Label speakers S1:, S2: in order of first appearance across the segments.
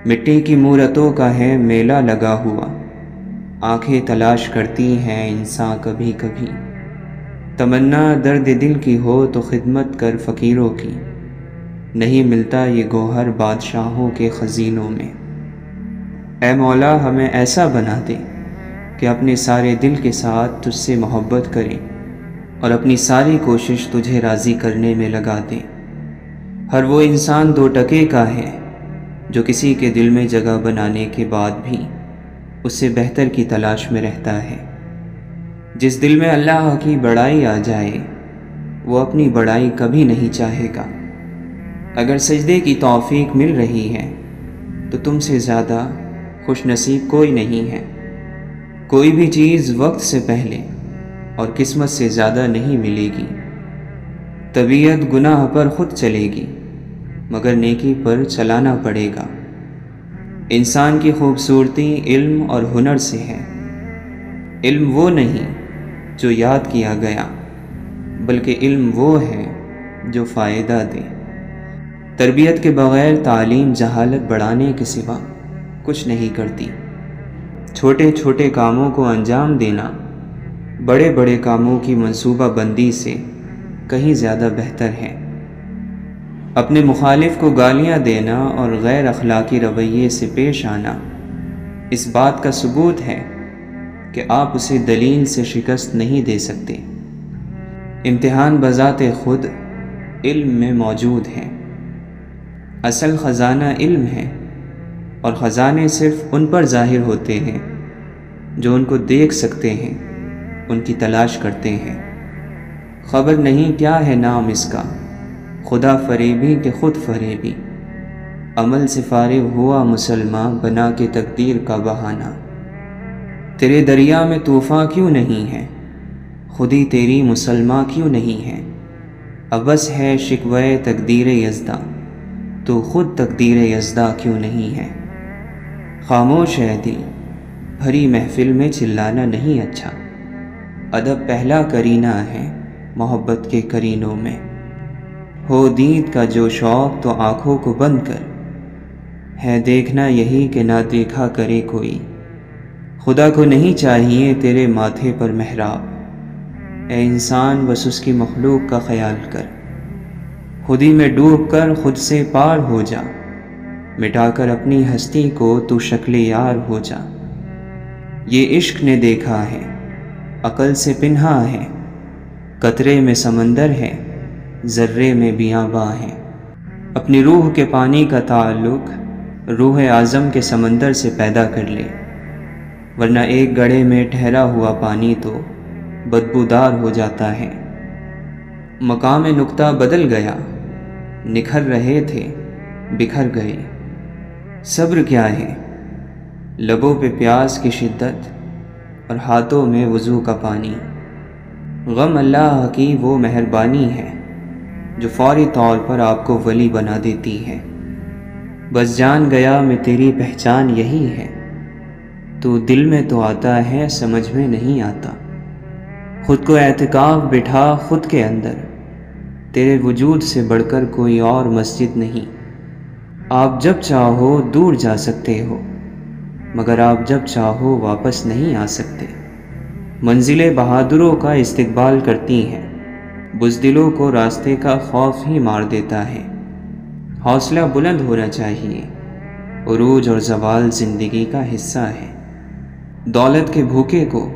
S1: مٹی کی مورتوں کا ہے میلہ لگا ہوا، آنکھیں تلاش کرتی ہیں انسان کبھی کبھی۔ تمنا درد دل کی ہو تو خدمت کر فقیروں کی، نہیں ملتا یہ گوہر بادشاہوں کے خزینوں میں۔ اے مولا ہمیں ایسا بنا دے کہ اپنے سارے دل کے ساتھ تجھ سے محبت کریں اور اپنی ساری کوشش تجھے راضی کرنے میں لگا دیں۔ ہر وہ انسان 2 ٹکے کا ہے جو کسی کے دل میں جگہ بنانے کے بعد بھی اس سے بہتر کی تلاش میں رہتا ہے۔ جس دل میں اللہ کی بڑائی آ جائے وہ اپنی بڑائی کبھی نہیں چاہے گا۔ اگر سجدے کی توفیق مل رہی ہے تو تم سے زیادہ خوش نصیب کوئی نہیں ہے۔ کوئی بھی چیز وقت سے پہلے اور قسمت سے زیادہ نہیں ملے گی۔ طبیعت گناہ پر خود چلے گی مگر نیکی پر چلانا پڑے گا۔ انسان کی خوبصورتی علم اور ہنر سے ہے۔ علم وہ نہیں جو یاد کیا گیا، بلکہ علم وہ ہے جو فائدہ دے۔ تربیت کے بغیر تعلیم جہالت بڑھانے کے سوا کچھ نہیں کرتی۔ چھوٹے چھوٹے کاموں کو انجام دینا بڑے بڑے کاموں کی منصوبہ بندی سے کہیں زیادہ بہتر ہے۔ اپنے مخالف کو گالیاں دینا اور غیر اخلاقی رویے سے پیش آنا اس بات کا ثبوت ہے کہ آپ اسے دلیل سے شکست نہیں دے سکتے۔ امتحان بذات خود علم میں موجود ہے۔ اصل خزانہ علم ہے اور خزانے صرف ان پر ظاہر ہوتے ہیں جو ان کو دیکھ سکتے ہیں، ان کی تلاش کرتے ہیں۔ خبر نہیں کیا ہے نام اس کا، خدا فریبی کہ خود فریبی، عمل سے فارغ ہوا مسلمان بنا کے تقدیر کا بہانہ۔ تیرے دریا میں طوفاں کیوں نہیں ہے، خودی تیری مسلمان کیوں نہیں ہے؟ ابس ہے شکوہ تقدیر یزداں، تو خود تقدیر یزداں کیوں نہیں ہے؟ خاموش ہے دل، بھری محفل میں چلانا نہیں اچھا۔ ادب پہلا کرینہ ہے محبت کے کرینوں میں۔ ہو دید کا جو شوق تو آنکھوں کو بند کر، ہے دیکھنا یہی کہ نہ دیکھا کرے کوئی۔ خدا کو نہیں چاہیے تیرے ماتھے پر محراب، اے انسان بس اس کی مخلوق کا خیال کر۔ خودی میں ڈوب کر خود سے پار ہو جا، مٹا کر اپنی ہستی کو تو شکل یار ہو جا۔ یہ عشق نے دیکھا ہے، عقل سے پنہا ہے، قطرے میں سمندر ہے، ذرے میں بیاباں ہے۔ اپنی روح کے پانی کا تعلق روح اعظم کے سمندر سے پیدا کر لے، ورنہ ایک گڑھے میں ٹھہرا ہوا پانی تو بدبودار ہو جاتا ہے۔ مقام نقطہ بدل گیا، نکھر رہے تھے بکھر گئے۔ صبر کیا ہے، لبوں پہ پیاس کی شدت اور ہاتھوں میں وضو کا پانی۔ غم اللہ کی وہ مہربانی ہے جو فوری طور پر آپ کو ولی بنا دیتی ہے۔ بس جان گیا میں تیری پہچان یہی ہے، تو دل میں تو آتا ہے سمجھ میں نہیں آتا۔ خود کو اعتکاف بٹھا خود کے اندر، تیرے وجود سے بڑھ کر کوئی اور مسجد نہیں۔ آپ جب چاہو دور جا سکتے ہو، مگر آپ جب چاہو واپس نہیں آ سکتے۔ منزلیں بہادروں کا استقبال کرتی ہیں، بزدلوں کو راستے کا خوف ہی مار دیتا ہے۔ حوصلہ بلند ہونا چاہیے، عروج اور زوال زندگی کا حصہ ہے۔ دولت کے بھوکے کو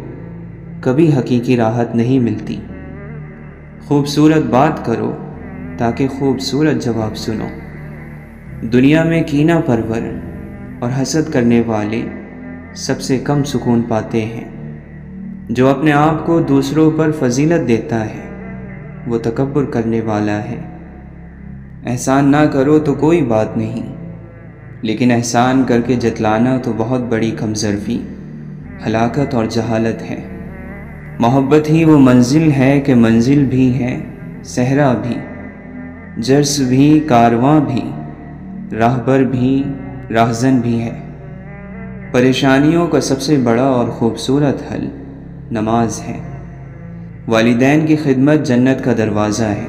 S1: کبھی حقیقی راحت نہیں ملتی۔ خوبصورت بات کرو تاکہ خوبصورت جواب سنو۔ دنیا میں کینہ پرور اور حسد کرنے والے سب سے کم سکون پاتے ہیں۔ جو اپنے آپ کو دوسروں پر فضیلت دیتا ہے وہ تکبر کرنے والا ہے۔ احسان نہ کرو تو کوئی بات نہیں، لیکن احسان کر کے جتلانا تو بہت بڑی کمظرفی، ہلاکت اور جہالت ہے۔ محبت ہی وہ منزل ہے کہ منزل بھی ہے صحرا بھی، جرس بھی کارواں بھی، راہبر بھی راہزن بھی ہے۔ پریشانیوں کا سب سے بڑا اور خوبصورت حل نماز ہے۔ والدین کی خدمت جنت کا دروازہ ہے۔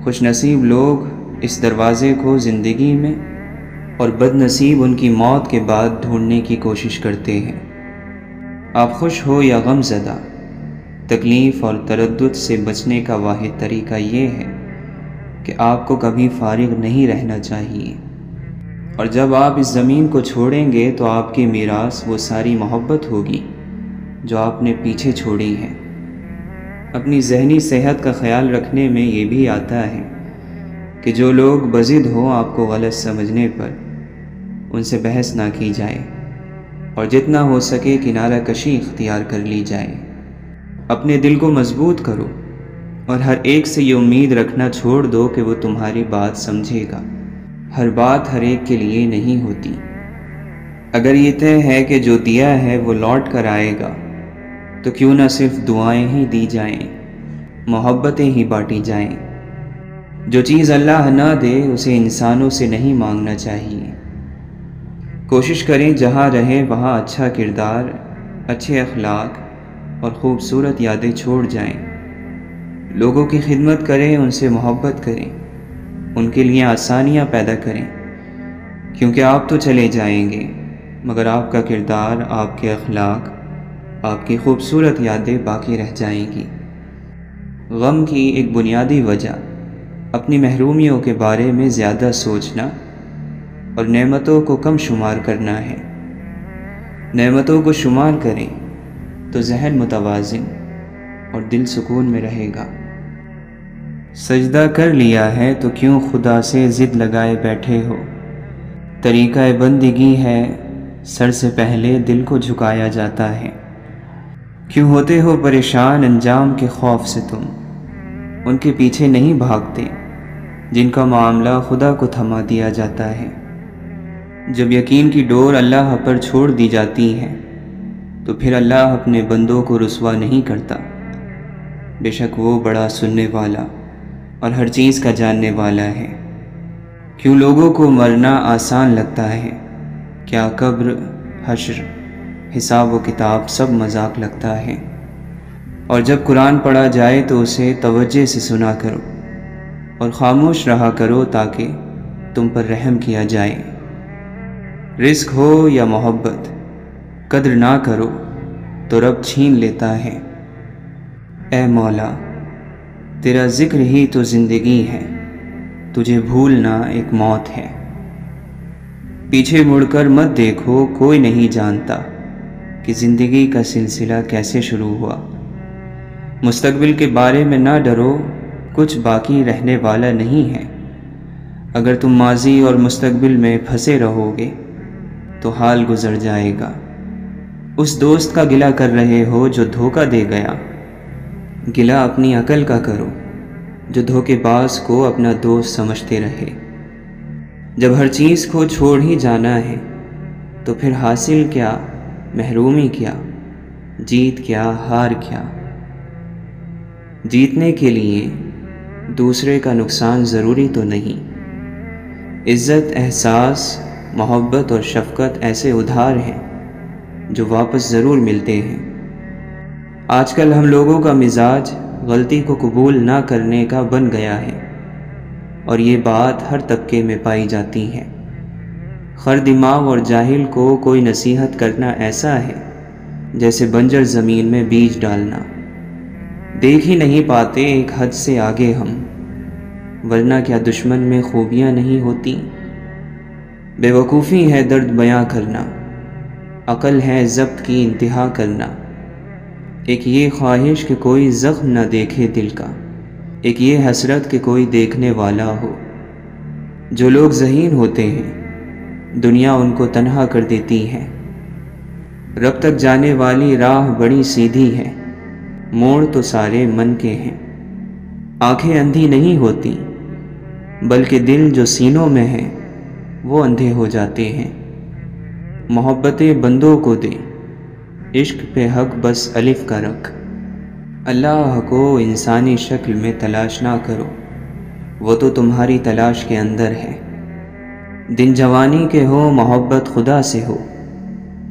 S1: خوش نصیب لوگ اس دروازے کو زندگی میں اور بد نصیب ان کی موت کے بعد ڈھونڈنے کی کوشش کرتے ہیں۔ آپ خوش ہو یا غم زدہ، تکلیف اور تردد سے بچنے کا واحد طریقہ یہ ہے کہ آپ کو کبھی فارغ نہیں رہنا چاہیے، اور جب آپ اس زمین کو چھوڑیں گے تو آپ کی میراث وہ ساری محبت ہوگی جو آپ نے پیچھے چھوڑی ہے۔ اپنی ذہنی صحت کا خیال رکھنے میں یہ بھی آتا ہے کہ جو لوگ بضد ہوں آپ کو غلط سمجھنے پر، ان سے بحث نہ کی جائے، اور جتنا ہو سکے کنارہ کشی اختیار کر لی جائے۔ اپنے دل کو مضبوط کرو اور ہر ایک سے یہ امید رکھنا چھوڑ دو کہ وہ تمہاری بات سمجھے گا۔ ہر بات ہر ایک کے لیے نہیں ہوتی۔ اگر یہ طے ہے کہ جو دیا ہے وہ لوٹ کر آئے گا، تو کیوں نہ صرف دعائیں ہی دی جائیں، محبتیں ہی بانٹی جائیں۔ جو چیز اللہ نہ دے اسے انسانوں سے نہیں مانگنا چاہیے۔ کوشش کریں جہاں رہیں وہاں اچھا کردار، اچھے اخلاق اور خوبصورت یادیں چھوڑ جائیں۔ لوگوں کی خدمت کریں، ان سے محبت کریں، ان کے لیے آسانیاں پیدا کریں، کیونکہ آپ تو چلے جائیں گے مگر آپ کا کردار، آپ کے اخلاق، آپ کی خوبصورت یادیں باقی رہ جائیں گی۔ غم کی ایک بنیادی وجہ اپنی محرومیوں کے بارے میں زیادہ سوچنا اور نعمتوں کو کم شمار کرنا ہے۔ نعمتوں کو شمار کریں تو ذہن متوازن اور دل سکون میں رہے گا۔ سجدہ کر لیا ہے تو کیوں خدا سے ضد لگائے بیٹھے ہو؟ طریقہ بندگی ہے سر سے پہلے دل کو جھکایا جاتا ہے۔ کیوں ہوتے ہو پریشان انجام کے خوف سے؟ تم ان کے پیچھے نہیں بھاگتے جن کا معاملہ خدا کو تھما دیا جاتا ہے۔ جب یقین کی ڈور اللہ پر چھوڑ دی جاتی ہے تو پھر اللہ اپنے بندوں کو رسوا نہیں کرتا۔ بے شک وہ بڑا سننے والا اور ہر چیز کا جاننے والا ہے۔ کیوں لوگوں کو مرنا آسان لگتا ہے؟ کیا قبر، حشر، حساب و کتاب سب مذاق لگتا ہے؟ اور جب قرآن پڑھا جائے تو اسے توجہ سے سنا کرو اور خاموش رہا کرو تاکہ تم پر رحم کیا جائے۔ رزق ہو یا محبت، قدر نہ کرو تو رب چھین لیتا ہے۔ اے مولا، تیرا ذکر ہی تو زندگی ہے، تجھے بھولنا ایک موت ہے۔ پیچھے مڑ کر مت دیکھو، کوئی نہیں جانتا کہ زندگی کا سلسلہ کیسے شروع ہوا۔ مستقبل کے بارے میں نہ ڈرو، کچھ باقی رہنے والا نہیں ہے۔ اگر تم ماضی اور مستقبل میں پھنسے رہو گے تو حال گزر جائے گا۔ اس دوست کا گلہ کر رہے ہو جو دھوکہ دے گیا، گلہ اپنی عقل کا کرو جو دھوکے باز کو اپنا دوست سمجھتے رہے۔ جب ہر چیز کو چھوڑ ہی جانا ہے تو پھر حاصل کیا، محرومی کیا، جیت کیا، ہار کیا؟ جیتنے کے لیے دوسرے کا نقصان ضروری تو نہیں۔ عزت، احساس، محبت اور شفقت ایسے ادھار ہیں جو واپس ضرور ملتے ہیں۔ آج کل ہم لوگوں کا مزاج غلطی کو قبول نہ کرنے کا بن گیا ہے، اور یہ بات ہر طبقے میں پائی جاتی ہے۔ خر دماغ اور جاہل کو کوئی نصیحت کرنا ایسا ہے جیسے بنجر زمین میں بیج ڈالنا۔ دیکھ ہی نہیں پاتے ایک حد سے آگے ہم، ورنہ کیا دشمن میں خوبیاں نہیں ہوتی؟ بے وقوفی ہے درد بیاں کرنا، عقل ہے ضبط کی انتہا کرنا۔ ایک یہ خواہش کہ کوئی زخم نہ دیکھے دل کا، ایک یہ حسرت کہ کوئی دیکھنے والا ہو۔ جو لوگ ذہین ہوتے ہیں دنیا ان کو تنہا کر دیتی ہے۔ رب تک جانے والی راہ بڑی سیدھی ہے، موڑ تو سارے من کے ہیں۔ آنکھیں اندھی نہیں ہوتی بلکہ دل جو سینوں میں ہے وہ اندھے ہو جاتے ہیں۔ محبتیں بندوں کو دے، عشق پہ حق بس الف کا رکھ۔ اللہ کو انسانی شکل میں تلاش نہ کرو، وہ تو تمہاری تلاش کے اندر ہے۔ دن جوانی کے ہو محبت خدا سے ہو،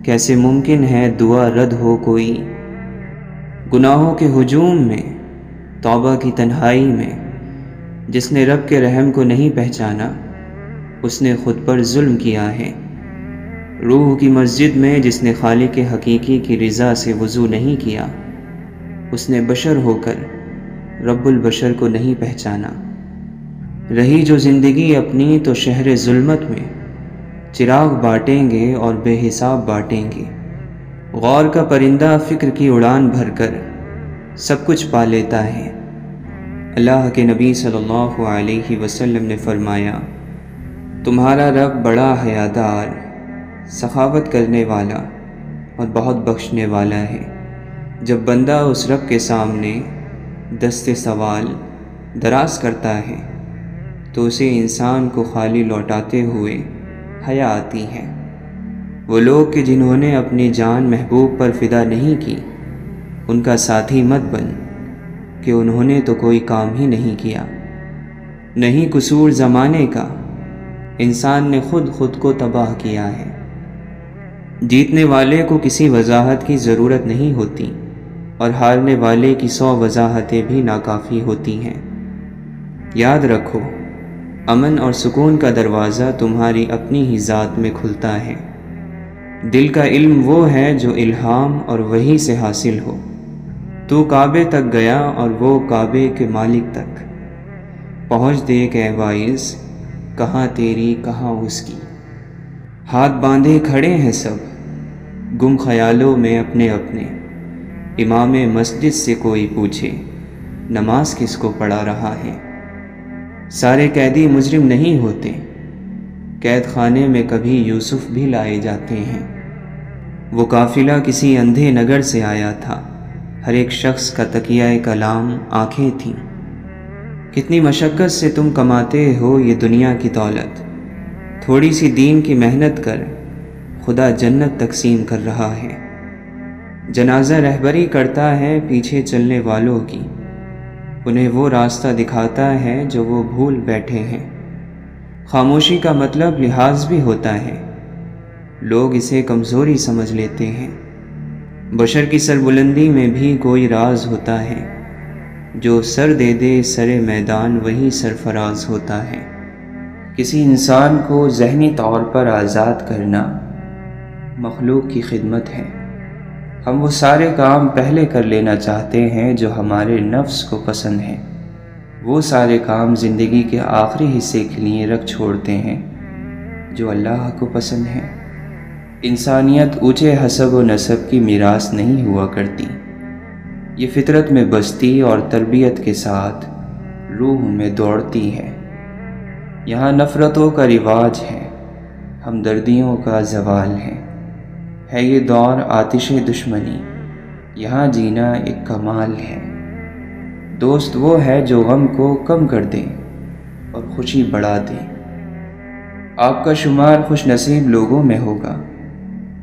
S1: کیسے ممکن ہے دعا رد ہو کوئی؟ گناہوں کے ہجوم میں، توبہ کی تنہائی میں، جس نے رب کے رحم کو نہیں پہچانا اس نے خود پر ظلم کیا ہے۔ روح کی مسجد میں جس نے خالق حقیقی کی رضا سے وضو نہیں کیا، اس نے بشر ہو کر رب البشر کو نہیں پہچانا۔ رہی جو زندگی اپنی تو شہر ظلمت میں چراغ بانٹیں گے اور بے حساب بانٹیں گے۔ غور کا پرندہ فکر کی اڑان بھر کر سب کچھ پا لیتا ہے۔ اللہ کے نبی صلی اللہ علیہ وسلم نے فرمایا، تمہارا رب بڑا حیادار، سخاوت کرنے والا اور بہت بخشنے والا ہے۔ جب بندہ اس رب کے سامنے دست سوال دراز کرتا ہے تو اسے انسان کو خالی لوٹاتے ہوئے حیا آتی ہے۔ وہ لوگ کہ جنہوں نے اپنی جان محبوب پر فدا نہیں کی، ان کا ساتھی مت بن کہ انہوں نے تو کوئی کام ہی نہیں کیا۔ نہیں قصور زمانے کا، انسان نے خود کو تباہ کیا ہے۔ جیتنے والے کو کسی وضاحت کی ضرورت نہیں ہوتی اور ہارنے والے کی 100 وضاحتیں بھی ناکافی ہوتی ہیں۔ یاد رکھو، امن اور سکون کا دروازہ تمہاری اپنی ہی ذات میں کھلتا ہے۔ دل کا علم وہ ہے جو الہام اور وحی سے حاصل ہو۔ تو کعبے تک گیا اور وہ کعبے کے مالک تک پہنچ دے کہ وائز کہاں تیری کہاں اس کی۔ ہاتھ باندھے کھڑے ہیں سب گم خیالوں میں اپنے اپنے، امام مسجد سے کوئی پوچھے نماز کس کو پڑھا رہا ہے۔ سارے قیدی مجرم نہیں ہوتے، قید خانے میں کبھی یوسف بھی لائے جاتے ہیں۔ وہ قافلہ کسی اندھے نگر سے آیا تھا، ہر ایک شخص کا تکیہ کلام آنکھیں تھیں۔ کتنی مشقت سے تم کماتے ہو یہ دنیا کی دولت، تھوڑی سی دین کی محنت کر خدا جنت تقسیم کر رہا ہے۔ جنازہ رہبری کرتا ہے پیچھے چلنے والوں کی، انہیں وہ راستہ دکھاتا ہے جو وہ بھول بیٹھے ہیں۔ خاموشی کا مطلب لحاظ بھی ہوتا ہے، لوگ اسے کمزوری سمجھ لیتے ہیں۔ بشر کی سربلندی میں بھی کوئی راز ہوتا ہے، جو سر دے دے سر میدان وہی سرفراز ہوتا ہے۔ کسی انسان کو ذہنی طور پر آزاد کرنا مخلوق کی خدمت ہے۔ ہم وہ سارے کام پہلے کر لینا چاہتے ہیں جو ہمارے نفس کو پسند ہیں، وہ سارے کام زندگی کے آخری حصے کے لیے رکھ چھوڑتے ہیں جو اللہ کو پسند ہیں۔ انسانیت اونچے حسب و نسب کی میراث نہیں ہوا کرتی، یہ فطرت میں بستی اور تربیت کے ساتھ روح میں دوڑتی ہے۔ یہاں نفرتوں کا رواج ہے، ہمدردیوں کا زوال ہے یہ دور آتش دشمنی، یہاں جینا ایک کمال ہے۔ دوست وہ ہے جو غم کو کم کر دے اور خوشی بڑھا دے۔ آپ کا شمار خوش نصیب لوگوں میں ہوگا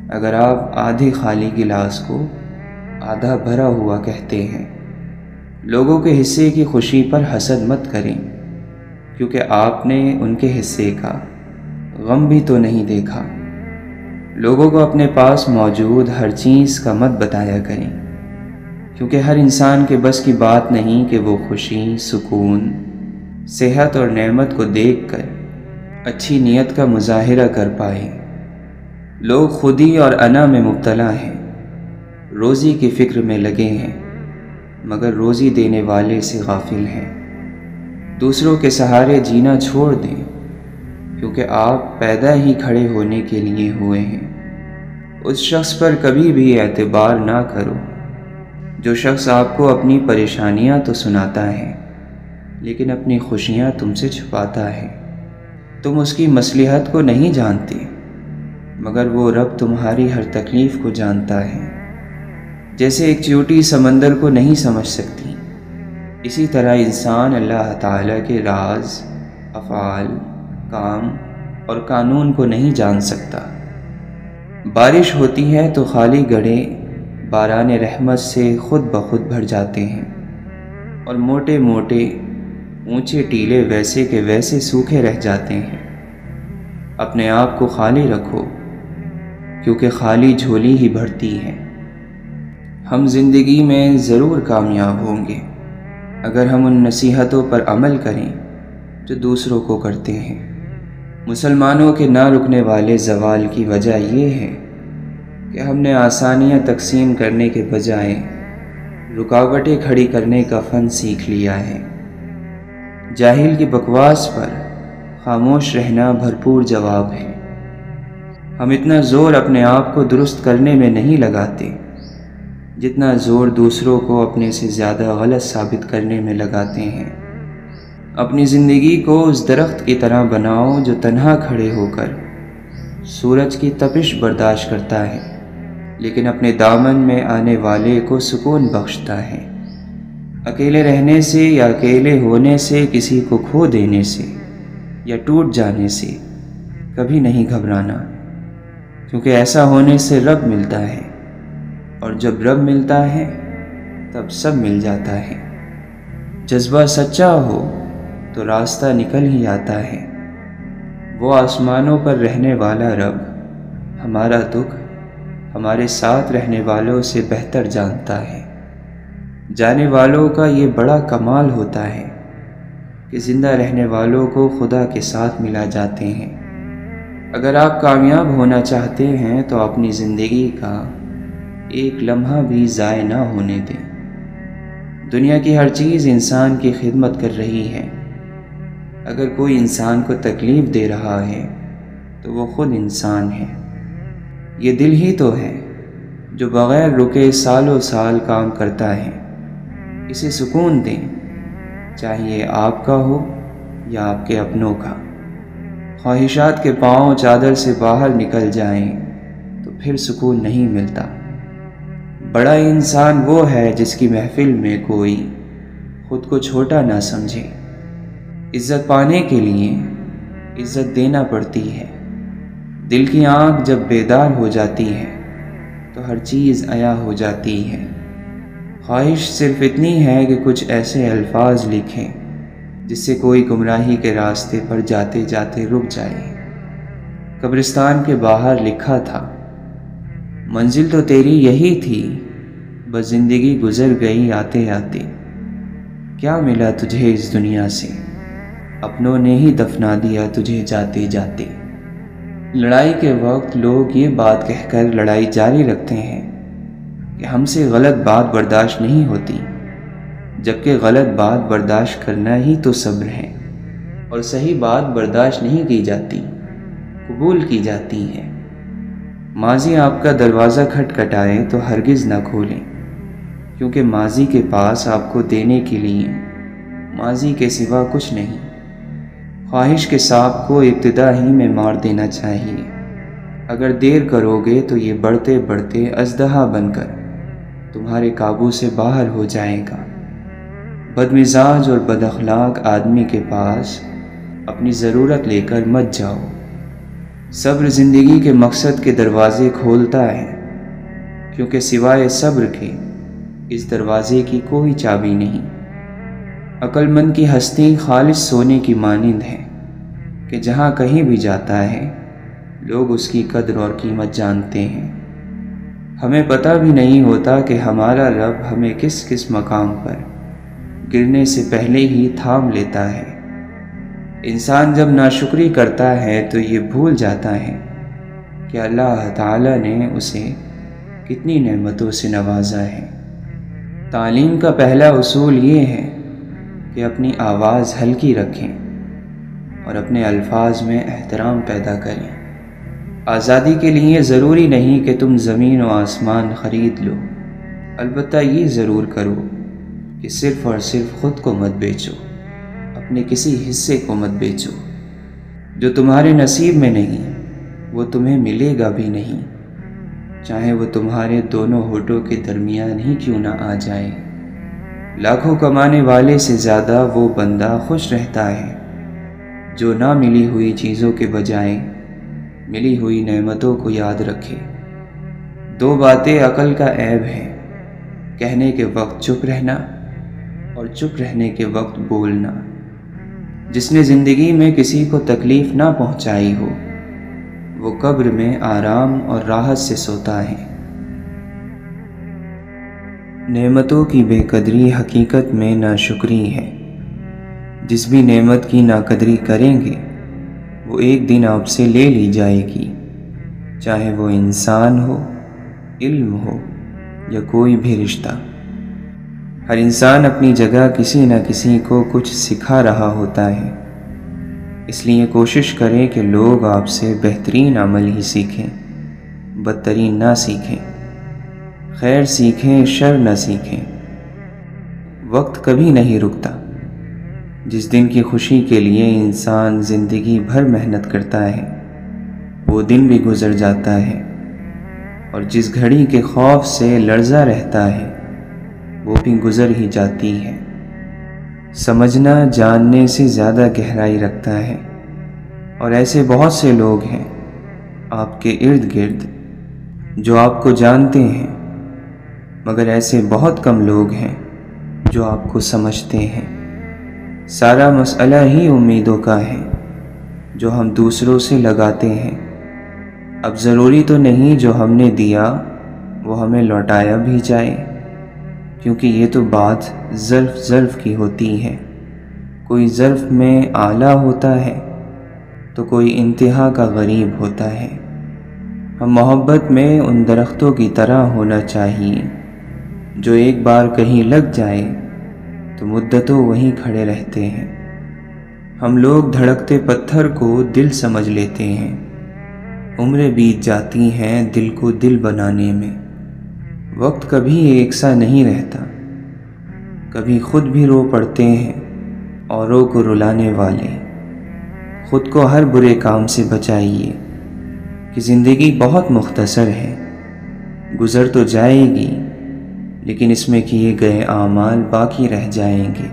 S1: اگر آپ آدھے خالی گلاس کو آدھا بھرا ہوا کہتے ہیں۔ لوگوں کے حصے کی خوشی پر حسد مت کریں، کیونکہ آپ نے ان کے حصے کا غم بھی تو نہیں دیکھا۔ لوگوں کو اپنے پاس موجود ہر چیز کا مت بتایا کریں، کیونکہ ہر انسان کے بس کی بات نہیں کہ وہ خوشی، سکون، صحت اور نعمت کو دیکھ کر اچھی نیت کا مظاہرہ کر پائے۔ لوگ خودی اور انا میں مبتلا ہیں، روزی کی فکر میں لگے ہیں مگر روزی دینے والے سے غافل ہیں۔ دوسروں کے سہارے جینا چھوڑ دیں، کیونکہ آپ پیدا ہی کھڑے ہونے کے لیے ہوئے ہیں۔ اس شخص پر کبھی بھی اعتبار نہ کرو جو شخص آپ کو اپنی پریشانیاں تو سناتا ہے لیکن اپنی خوشیاں تم سے چھپاتا ہے۔ تم اس کی مصلحت کو نہیں جانتے مگر وہ رب تمہاری ہر تکلیف کو جانتا ہے۔ جیسے ایک چیوٹی سمندر کو نہیں سمجھ سکتی، اسی طرح انسان اللہ تعالیٰ کے راز، افعال، کام اور قانون کو نہیں جان سکتا۔ بارش ہوتی ہے تو خالی گڑھے باران رحمت سے خود بخود بھر جاتے ہیں اور موٹے موٹے اونچے ٹیلے ویسے کے ویسے سوکھے رہ جاتے ہیں۔ اپنے آپ کو خالی رکھو، کیونکہ خالی جھولی ہی بھرتی ہے۔ ہم زندگی میں ضرور کامیاب ہوں گے اگر ہم ان نصیحتوں پر عمل کریں جو دوسروں کو کرتے ہیں۔ مسلمانوں کے نہ رکنے والے زوال کی وجہ یہ ہے کہ ہم نے آسانیاں تقسیم کرنے کے بجائے رکاوٹیں کھڑی کرنے کا فن سیکھ لیا ہے۔ جاہل کی بکواس پر خاموش رہنا بھرپور جواب ہے۔ ہم اتنا زور اپنے آپ کو درست کرنے میں نہیں لگاتے جتنا زور دوسروں کو اپنے سے زیادہ غلط ثابت کرنے میں لگاتے ہیں۔ اپنی زندگی کو اس درخت کی طرح بناؤ جو تنہا کھڑے ہو کر سورج کی تپش برداشت کرتا ہے، لیکن اپنے دامن میں آنے والے کو سکون بخشتا ہے۔ اکیلے رہنے سے یا اکیلے ہونے سے، کسی کو کھو دینے سے یا ٹوٹ جانے سے کبھی نہیں گھبرانا، کیونکہ ایسا ہونے سے رب ملتا ہے، اور جب رب ملتا ہے تب سب مل جاتا ہے۔ جذبہ سچا ہو تو راستہ نکل ہی آتا ہے۔ وہ آسمانوں پر رہنے والا رب ہمارا دکھ ہمارے ساتھ رہنے والوں سے بہتر جانتا ہے۔ جانے والوں کا یہ بڑا کمال ہوتا ہے کہ زندہ رہنے والوں کو خدا کے ساتھ ملا جاتے ہیں۔ اگر آپ کامیاب ہونا چاہتے ہیں تو اپنی زندگی کا ایک لمحہ بھی ضائع نہ ہونے دیں۔ دنیا کی ہر چیز انسان کی خدمت کر رہی ہے۔ اگر کوئی انسان کو تکلیف دے رہا ہے تو وہ خود انسان ہے۔ یہ دل ہی تو ہے جو بغیر رکے سالوں سال کام کرتا ہے۔ اسے سکون دیں، چاہیے آپ کا ہو یا آپ کے اپنوں کا۔ خواہشات کے پاؤں چادر سے باہر نکل جائیں تو پھر سکون نہیں ملتا۔ بڑا انسان وہ ہے جس کی محفل میں کوئی خود کو چھوٹا نہ سمجھے۔ عزت پانے کے لیے عزت دینا پڑتی ہے۔ دل کی آنکھ جب بیدار ہو جاتی ہے تو ہر چیز عیاں ہو جاتی ہے۔ خواہش صرف اتنی ہے کہ کچھ ایسے الفاظ لکھیں جس سے کوئی گمراہی کے راستے پر جاتے جاتے رک جائے۔ قبرستان کے باہر لکھا تھا، منزل تو تیری یہی تھی، بس زندگی گزر گئی آتے آتے۔ کیا ملا تجھے اس دنیا سے، اپنوں نے ہی دفنا دیا تجھے جاتے جاتے۔ لڑائی کے وقت لوگ یہ بات کہہ کر لڑائی جاری رکھتے ہیں کہ ہم سے غلط بات برداشت نہیں ہوتی، جبکہ غلط بات برداشت کرنا ہی تو صبر ہے، اور صحیح بات برداشت نہیں کی جاتی، قبول کی جاتی ہے۔ ماضی آپ کا دروازہ کھٹکھٹائے تو ہرگز نہ کھولیں، کیونکہ ماضی کے پاس آپ کو دینے کے لیے ماضی کے سوا کچھ نہیں۔ خواہش کے سانپ کو ابتدا ہی میں مار دینا چاہیے۔ اگر دیر کرو گے تو یہ بڑھتے بڑھتے اژدہا بن کر تمہارے قابو سے باہر ہو جائے گا۔ بدمزاج اور بد اخلاق آدمی کے پاس اپنی ضرورت لے کر مت جاؤ۔ صبر زندگی کے مقصد کے دروازے کھولتا ہے، کیونکہ سوائے صبر کے اس دروازے کی کوئی چابی نہیں۔ عقل مند کی ہستی خالص سونے کی مانند ہے کہ جہاں کہیں بھی جاتا ہے لوگ اس کی قدر اور قیمت جانتے ہیں۔ ہمیں پتہ بھی نہیں ہوتا کہ ہمارا رب ہمیں کس کس مقام پر گرنے سے پہلے ہی تھام لیتا ہے۔ انسان جب ناشکری کرتا ہے تو یہ بھول جاتا ہے کہ اللہ تعالیٰ نے اسے کتنی نعمتوں سے نوازا ہے۔ تعلیم کا پہلا اصول یہ ہے کہ اپنی آواز ہلکی رکھیں اور اپنے الفاظ میں احترام پیدا کریں۔ آزادی کے لیے ضروری نہیں کہ تم زمین و آسمان خرید لو، البتہ یہ ضرور کرو کہ صرف اور صرف خود کو مت بیچو، اپنے کسی حصے کو مت بیچو۔ جو تمہارے نصیب میں نہیں وہ تمہیں ملے گا بھی نہیں، چاہے وہ تمہارے دونوں ہونٹوں کے درمیان ہی کیوں نہ آ جائے۔ لاکھوں کمانے والے سے زیادہ وہ بندہ خوش رہتا ہے جو نہ ملی ہوئی چیزوں کے بجائے ملی ہوئی نعمتوں کو یاد رکھے۔ دو باتیں عقل کا عیب ہے، کہنے کے وقت چپ رہنا اور چپ رہنے کے وقت بولنا۔ جس نے زندگی میں کسی کو تکلیف نہ پہنچائی ہو وہ قبر میں آرام اور راحت سے سوتا ہے۔ نعمتوں کی بے قدری حقیقت میں ناشکری ہے۔ جس بھی نعمت کی ناقدری کریں گے وہ ایک دن آپ سے لے لی جائے گی، چاہے وہ انسان ہو، علم ہو یا کوئی بھی رشتہ۔ ہر انسان اپنی جگہ کسی نہ کسی کو کچھ سکھا رہا ہوتا ہے، اس لیے کوشش کریں کہ لوگ آپ سے بہترین عمل ہی سیکھیں، بدترین نہ سیکھیں، خیر سیکھیں، شر نہ سیکھیں۔ وقت کبھی نہیں رکتا۔ جس دن کی خوشی کے لیے انسان زندگی بھر محنت کرتا ہے، وہ دن بھی گزر جاتا ہے، اور جس گھڑی کے خوف سے لرزا رہتا ہے، وہ بھی گزر ہی جاتی ہے۔ سمجھنا جاننے سے زیادہ گہرائی رکھتا ہے، اور ایسے بہت سے لوگ ہیں آپ کے ارد گرد جو آپ کو جانتے ہیں، مگر ایسے بہت کم لوگ ہیں جو آپ کو سمجھتے ہیں۔ سارا مسئلہ ہی امیدوں کا ہے جو ہم دوسروں سے لگاتے ہیں۔ اب ضروری تو نہیں جو ہم نے دیا وہ ہمیں لوٹایا بھی جائے، کیونکہ یہ تو بات ظرف کی ہوتی ہے۔ کوئی ظرف میں اعلیٰ ہوتا ہے تو کوئی انتہا کا غریب ہوتا ہے۔ ہم محبت میں ان درختوں کی طرح ہونا چاہیے جو ایک بار کہیں لگ جائے تو مدتوں وہیں کھڑے رہتے ہیں۔ ہم لوگ دھڑکتے پتھر کو دل سمجھ لیتے ہیں، عمریں بیت جاتی ہیں دل کو دل بنانے میں۔ وقت کبھی ایک سا نہیں رہتا، کبھی خود بھی رو پڑتے ہیں اوروں کو رلانے والے۔ خود کو ہر برے کام سے بچائیے کہ زندگی بہت مختصر ہے، گزر تو جائے گی لیکن اس میں کیے گئے اعمال باقی رہ جائیں گے۔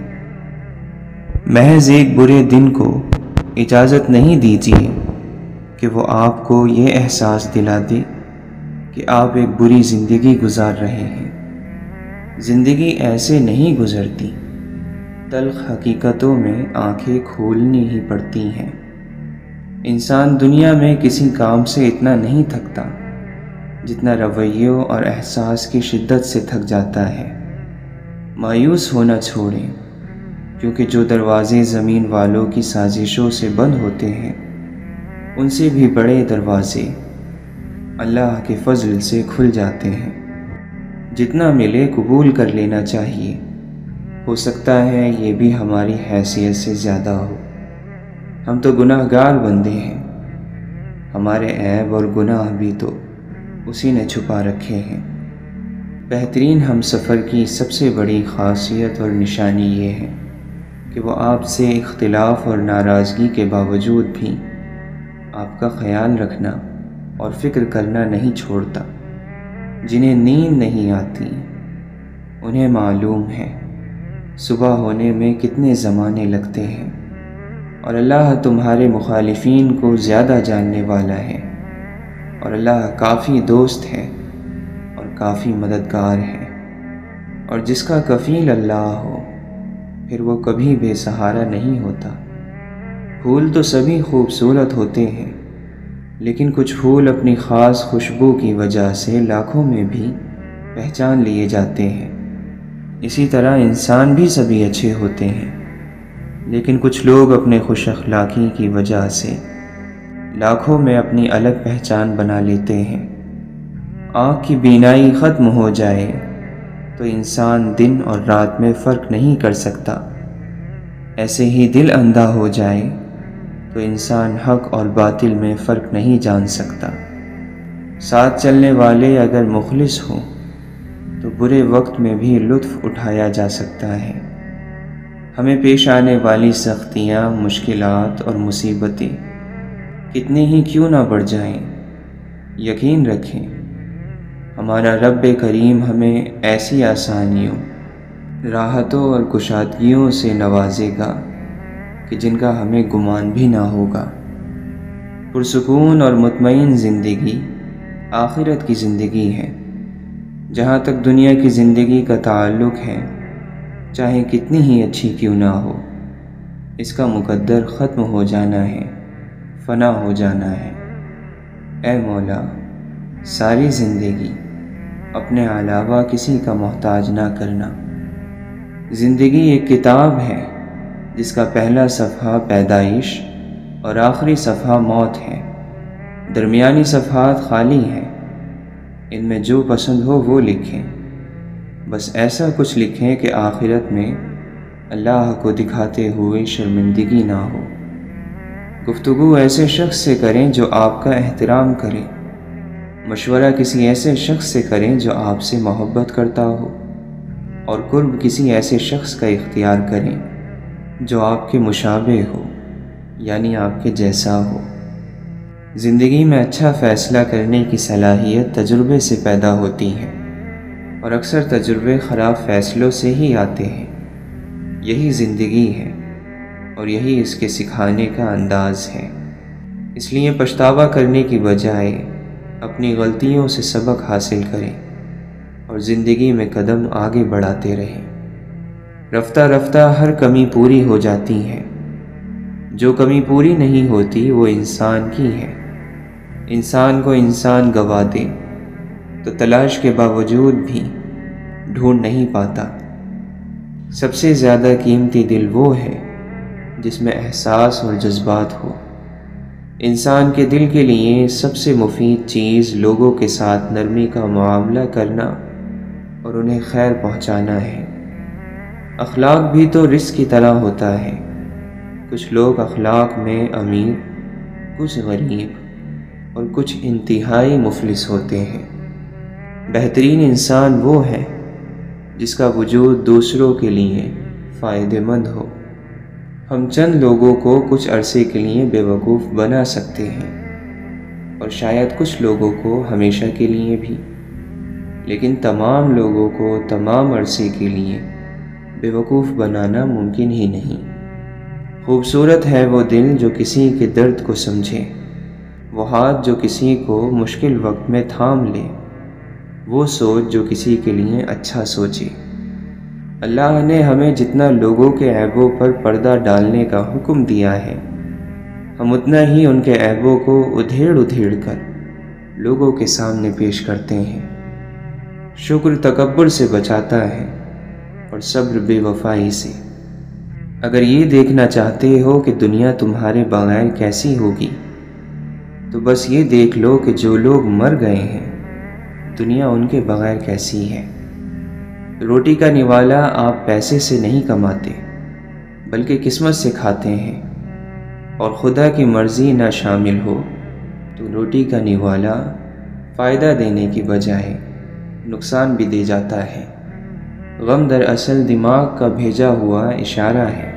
S1: محض ایک برے دن کو اجازت نہیں دیجیے کہ وہ آپ کو یہ احساس دلا دے کہ آپ ایک بری زندگی گزار رہے ہیں۔ زندگی ایسے نہیں گزرتی، تلخ حقیقتوں میں آنکھیں کھولنی ہی پڑتی ہیں۔ انسان دنیا میں کسی کام سے اتنا نہیں تھکتا جتنا رویوں اور احساس کی شدت سے تھک جاتا ہے۔ مایوس ہونا چھوڑیں، کیونکہ جو دروازے زمین والوں کی سازشوں سے بند ہوتے ہیں، ان سے بھی بڑے دروازے اللہ کے فضل سے کھل جاتے ہیں۔ جتنا ملے قبول کر لینا چاہیے، ہو سکتا ہے یہ بھی ہماری حیثیت سے زیادہ ہو۔ ہم تو گناہ گار بندے ہیں، ہمارے عیب اور گناہ بھی تو اسی نے چھپا رکھے ہیں۔ بہترین ہم سفر کی سب سے بڑی خاصیت اور نشانی یہ ہے کہ وہ آپ سے اختلاف اور ناراضگی کے باوجود بھی آپ کا خیال رکھنا اور فکر کرنا نہیں چھوڑتا۔ جنہیں نیند نہیں آتی انہیں معلوم ہے صبح ہونے میں کتنے زمانے لگتے ہیں، اور اللہ تمہارے مخالفین کو زیادہ جاننے والا ہے، اور اللہ کافی دوست ہے اور کافی مددگار ہے۔ اور جس کا کفیل اللہ ہو پھر وہ کبھی بے سہارا نہیں ہوتا۔ پھول تو سبھی خوبصورت ہوتے ہیں، لیکن کچھ پھول اپنی خاص خوشبو کی وجہ سے لاکھوں میں بھی پہچان لیے جاتے ہیں۔ اسی طرح انسان بھی سبھی اچھے ہوتے ہیں، لیکن کچھ لوگ اپنے خوش اخلاقی کی وجہ سے لاکھوں میں اپنی الگ پہچان بنا لیتے ہیں۔ آنکھ کی بینائی ختم ہو جائے تو انسان دن اور رات میں فرق نہیں کر سکتا، ایسے ہی دل اندھا ہو جائے تو انسان حق اور باطل میں فرق نہیں جان سکتا۔ ساتھ چلنے والے اگر مخلص ہوں تو برے وقت میں بھی لطف اٹھایا جا سکتا ہے۔ ہمیں پیش آنے والی سختیاں، مشکلات اور مصیبتیں کتنی ہی کیوں نہ بڑھ جائیں، یقین رکھیں ہمارا رب کریم ہمیں ایسی آسانیوں، راحتوں اور کشادگیوں سے نوازے گا کہ جن کا ہمیں گمان بھی نہ ہوگا۔ پرسکون اور مطمئن زندگی آخرت کی زندگی ہے۔ جہاں تک دنیا کی زندگی کا تعلق ہے، چاہے کتنی ہی اچھی کیوں نہ ہو، اس کا مقدر ختم ہو جانا ہے، فنا ہو جانا ہے۔ اے مولا، ساری زندگی اپنے علاوہ کسی کا محتاج نہ کرنا۔ زندگی ایک کتاب ہے جس کا پہلا صفحہ پیدائش، اور آخری صفحہ موت ہے۔ درمیانی صفحات خالی ہیں، ان میں جو پسند ہو وہ لکھیں۔ بس ایسا کچھ لکھیں کہ آخرت میں اللہ کو دکھاتے ہوئے شرمندگی نہ ہو۔ گفتگو ایسے شخص سے کریں جو آپ کا احترام کرے، مشورہ کسی ایسے شخص سے کریں جو آپ سے محبت کرتا ہو، اور قرب کسی ایسے شخص کا اختیار کریں جو آپ کے مشابہ ہو، یعنی آپ کے جیسا ہو۔ زندگی میں اچھا فیصلہ کرنے کی صلاحیت تجربے سے پیدا ہوتی ہے، اور اکثر تجربے خراب فیصلوں سے ہی آتے ہیں۔ یہی زندگی ہے، اور یہی اس کے سکھانے کا انداز ہے۔ اس لیے پچھتاوا کرنے کی بجائے اپنی غلطیوں سے سبق حاصل کریں اور زندگی میں قدم آگے بڑھاتے رہیں۔ رفتہ رفتہ ہر کمی پوری ہو جاتی ہے، جو کمی پوری نہیں ہوتی وہ انسان کی ہے۔ انسان کو انسان گوا دے تو تلاش کے باوجود بھی ڈھونڈ نہیں پاتا۔ سب سے زیادہ قیمتی دل وہ ہے جس میں احساس اور جذبات ہو۔ انسان کے دل کے لیے سب سے مفید چیز لوگوں کے ساتھ نرمی کا معاملہ کرنا اور انہیں خیر پہنچانا ہے۔ اخلاق بھی تو رزق کی طرح ہوتا ہے۔ کچھ لوگ اخلاق میں امیر، کچھ غریب اور کچھ انتہائی مفلس ہوتے ہیں۔ بہترین انسان وہ ہے جس کا وجود دوسروں کے لیے فائدہ مند ہو۔ ہم چند لوگوں کو کچھ عرصے کے لیے بیوقوف بنا سکتے ہیں، اور شاید کچھ لوگوں کو ہمیشہ کے لیے بھی، لیکن تمام لوگوں کو تمام عرصے کے لیے بیوقوف بنانا ممکن ہی نہیں۔ خوبصورت ہے وہ دل جو کسی کے درد کو سمجھے، وہ ہاتھ جو کسی کو مشکل وقت میں تھام لے، وہ سوچ جو کسی کے لیے اچھا سوچے۔ اللہ نے ہمیں جتنا لوگوں کے عیبوں پر پردہ ڈالنے کا حکم دیا ہے، ہم اتنا ہی ان کے عیبوں کو ادھیڑ ادھیڑ کر لوگوں کے سامنے پیش کرتے ہیں۔ شکر تکبر سے بچاتا ہے اور صبر بے وفائی سے۔ اگر یہ دیکھنا چاہتے ہو کہ دنیا تمہارے بغیر کیسی ہوگی، تو بس یہ دیکھ لو کہ جو لوگ مر گئے ہیں دنیا ان کے بغیر کیسی ہے۔ روٹی کا نوالا آپ پیسے سے نہیں کماتے بلکہ قسمت سے کھاتے ہیں، اور خدا کی مرضی نہ شامل ہو تو روٹی کا نوالا فائدہ دینے کی بجائے نقصان بھی دے جاتا ہے۔ غم دراصل دماغ کا بھیجا ہوا اشارہ ہے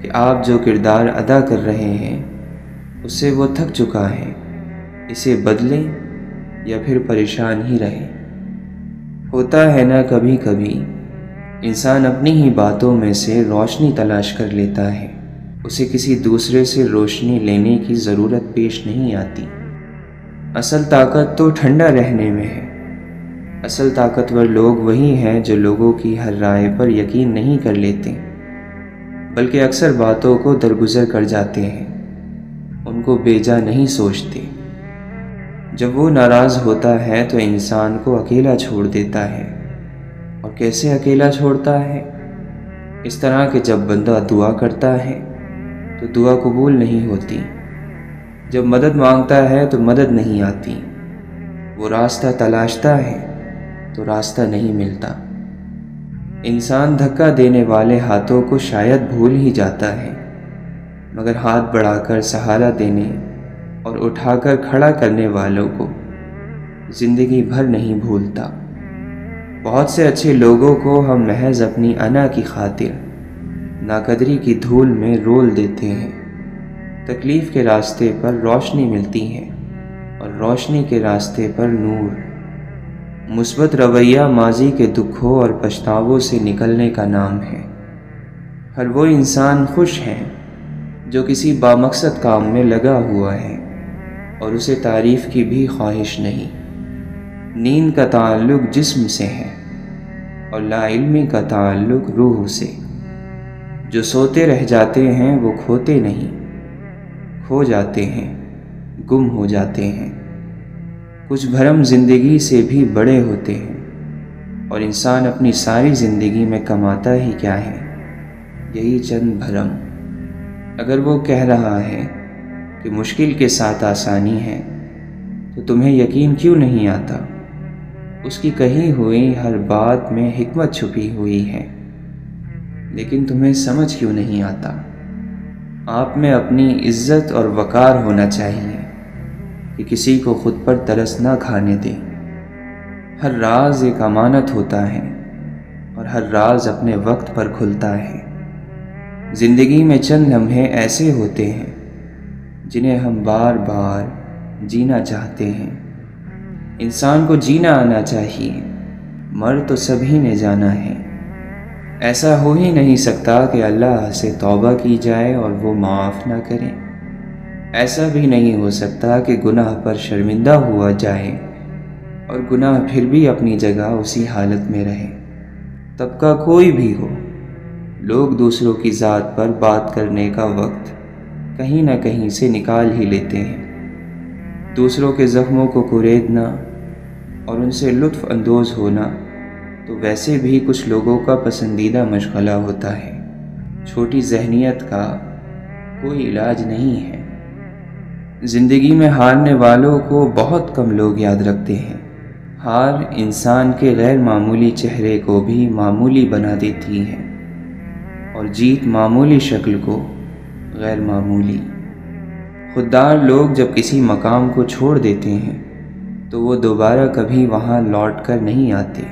S1: کہ آپ جو کردار ادا کر رہے ہیں اس سے وہ تھک چکا ہے، اسے بدلیں یا پھر پریشان ہی رہیں۔ ہوتا ہے نا کبھی کبھی انسان اپنی ہی باتوں میں سے روشنی تلاش کر لیتا ہے، اسے کسی دوسرے سے روشنی لینے کی ضرورت پیش نہیں آتی۔ اصل طاقت تو ٹھنڈا رہنے میں ہے۔ اصل طاقتور لوگ وہی ہیں جو لوگوں کی ہر رائے پر یقین نہیں کر لیتے بلکہ اکثر باتوں کو درگزر کر جاتے ہیں، ان کو بیجا نہیں سوچتے۔ جب وہ ناراض ہوتا ہے تو انسان کو اکیلا چھوڑ دیتا ہے، اور کیسے اکیلا چھوڑتا ہے؟ اس طرح کہ جب بندہ دعا کرتا ہے تو دعا قبول نہیں ہوتی، جب مدد مانگتا ہے تو مدد نہیں آتی، وہ راستہ تلاشتا ہے تو راستہ نہیں ملتا۔ انسان دھکا دینے والے ہاتھوں کو شاید بھول ہی جاتا ہے، مگر ہاتھ بڑھا کر سہارا دینے اور اٹھا کر کھڑا کرنے والوں کو زندگی بھر نہیں بھولتا۔ بہت سے اچھے لوگوں کو ہم محض اپنی انا کی خاطر ناقدری کی دھول میں رول دیتے ہیں۔ تکلیف کے راستے پر روشنی ملتی ہے، اور روشنی کے راستے پر نور۔ مثبت رویہ ماضی کے دکھوں اور پچھتاووں سے نکلنے کا نام ہے۔ ہر وہ انسان خوش ہے جو کسی بامقصد کام میں لگا ہوا ہے اور اسے تعریف کی بھی خواہش نہیں۔ نیند کا تعلق جسم سے ہے اور لا علمی کا تعلق روح سے۔ جو سوتے رہ جاتے ہیں وہ کھوتے نہیں، کھو جاتے ہیں، گم ہو جاتے ہیں۔ کچھ بھرم زندگی سے بھی بڑے ہوتے ہیں، اور انسان اپنی ساری زندگی میں کماتا ہی کیا ہے؟ یہی چند بھرم۔ اگر وہ کہہ رہا ہے کہ مشکل کے ساتھ آسانی ہے تو تمہیں یقین کیوں نہیں آتا؟ اس کی کہی ہوئی ہر بات میں حکمت چھپی ہوئی ہے، لیکن تمہیں سمجھ کیوں نہیں آتا؟ آپ میں اپنی عزت اور وقار ہونا چاہیے کہ کسی کو خود پر ترس نہ کھانے دیں۔ ہر راز ایک امانت ہوتا ہے اور ہر راز اپنے وقت پر کھلتا ہے۔ زندگی میں چند لمحے ایسے ہوتے ہیں جنہیں ہم بار بار جینا چاہتے ہیں۔ انسان کو جینا آنا چاہیے، مر تو سبھی نے جانا ہے۔ ایسا ہو ہی نہیں سکتا کہ اللہ سے توبہ کی جائے اور وہ معاف نہ کرے۔ ایسا بھی نہیں ہو سکتا کہ گناہ پر شرمندہ ہوا جائے اور گناہ پھر بھی اپنی جگہ اسی حالت میں رہے۔ طبقہ کوئی بھی ہو، لوگ دوسروں کی ذات پر بات کرنے کا وقت کہیں نہ کہیں سے نکال ہی لیتے ہیں۔ دوسروں کے زخموں کو کریدنا اور ان سے لطف اندوز ہونا تو ویسے بھی کچھ لوگوں کا پسندیدہ مشغلہ ہوتا ہے۔ چھوٹی ذہنیت کا کوئی علاج نہیں ہے۔ زندگی میں ہارنے والوں کو بہت کم لوگ یاد رکھتے ہیں۔ ہار انسان کے غیر معمولی چہرے کو بھی معمولی بنا دیتی ہے اور جیت معمولی شکل کو غیر معمولی۔ خوددار لوگ جب کسی مقام کو چھوڑ دیتے ہیں تو وہ دوبارہ کبھی وہاں لوٹ کر نہیں آتے۔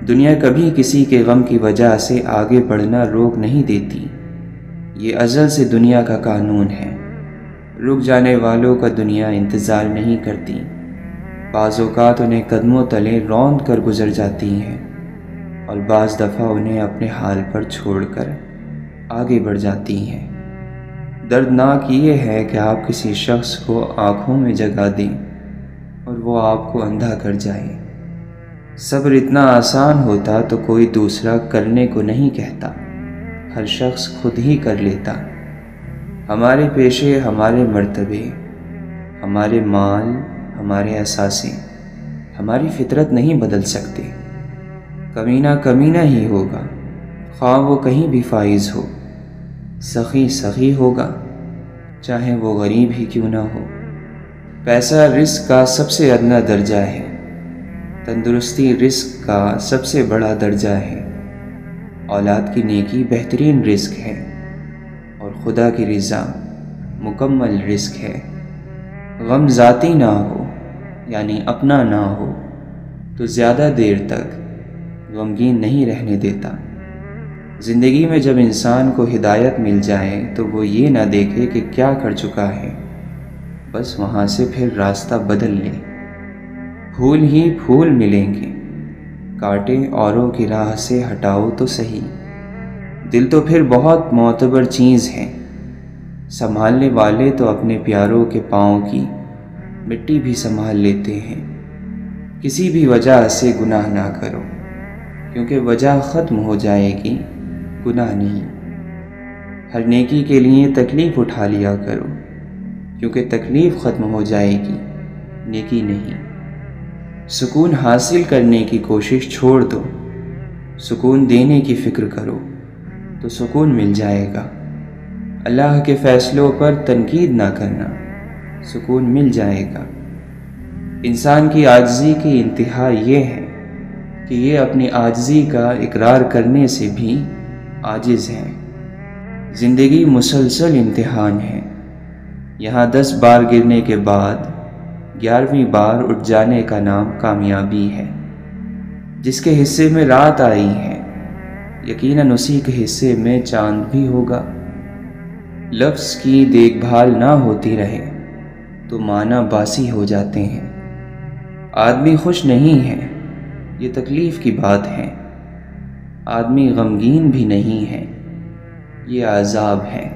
S1: دنیا کبھی کسی کے غم کی وجہ سے آگے بڑھنا روک نہیں دیتی۔ یہ ازل سے دنیا کا قانون ہے۔ رک جانے والوں کا دنیا انتظار نہیں کرتی۔ بعض اوقات انہیں قدموں تلے روند کر گزر جاتی ہیں اور بعض دفعہ انہیں اپنے حال پر چھوڑ کر آگے بڑھ جاتی ہیں۔ دردناک یہ ہے کہ آپ کسی شخص کو آنکھوں میں جگہ دیں اور وہ آپ کو اندھا کر جائے۔ صبر اتنا آسان ہوتا تو کوئی دوسرا کرنے کو نہیں کہتا، ہر شخص خود ہی کر لیتا۔ ہمارے پیشے، ہمارے مرتبے، ہمارے مال، ہمارے اثاثے، ہماری فطرت نہیں بدل سکتے۔ کمینہ کمینہ ہی ہوگا، خواہ وہ کہیں بھی فائز ہو۔ سخی سخی ہوگا، چاہے وہ غریب ہی کیوں نہ ہو۔ پیسہ رزق کا سب سے ادنا درجہ ہے، تندرستی رزق کا سب سے بڑا درجہ ہے، اولاد کی نیکی بہترین رزق ہے اور خدا کی رضا مکمل رزق ہے۔ غم ذاتی نہ ہو یعنی اپنا نہ ہو تو زیادہ دیر تک غمگین نہیں رہنے دیتا۔ زندگی میں جب انسان کو ہدایت مل جائے تو وہ یہ نہ دیکھے کہ کیا کر چکا ہے، بس وہاں سے پھر راستہ بدل لے۔ پھول ہی پھول ملیں گے، کانٹے اوروں کی راہ سے ہٹاؤ تو صحیح۔ دل تو پھر بہت معتبر چیز ہے، سنبھالنے والے تو اپنے پیاروں کے پاؤں کی مٹی بھی سنبھال لیتے ہیں۔ کسی بھی وجہ سے گناہ نہ کرو، کیونکہ وجہ ختم ہو جائے گی، گناہ نہیں۔ ہر نیکی کے لیے تکلیف اٹھا لیا کرو، کیونکہ تکلیف ختم ہو جائے گی، نیکی نہیں۔ سکون حاصل کرنے کی کوشش چھوڑ دو، سکون دینے کی فکر کرو تو سکون مل جائے گا۔ اللہ کے فیصلوں پر تنقید نہ کرنا، سکون مل جائے گا۔ انسان کی عاجزی کی انتہا یہ ہے کہ یہ اپنی عاجزی کا اقرار کرنے سے بھی عاجز ہے۔ زندگی مسلسل امتحان ہے، یہاں 10 بار گرنے کے بعد 11ویں بار اٹھ جانے کا نام کامیابی ہے۔ جس کے حصے میں رات آئی ہے، یقیناً اسی کے حصے میں چاند بھی ہوگا۔ لفظ کی دیکھ بھال نہ ہوتی رہے تو معنی باسی ہو جاتے ہیں۔ آدمی خوش نہیں ہے، یہ تکلیف کی بات ہے۔ آدمی غمگین بھی نہیں ہے، یہ عذاب ہے۔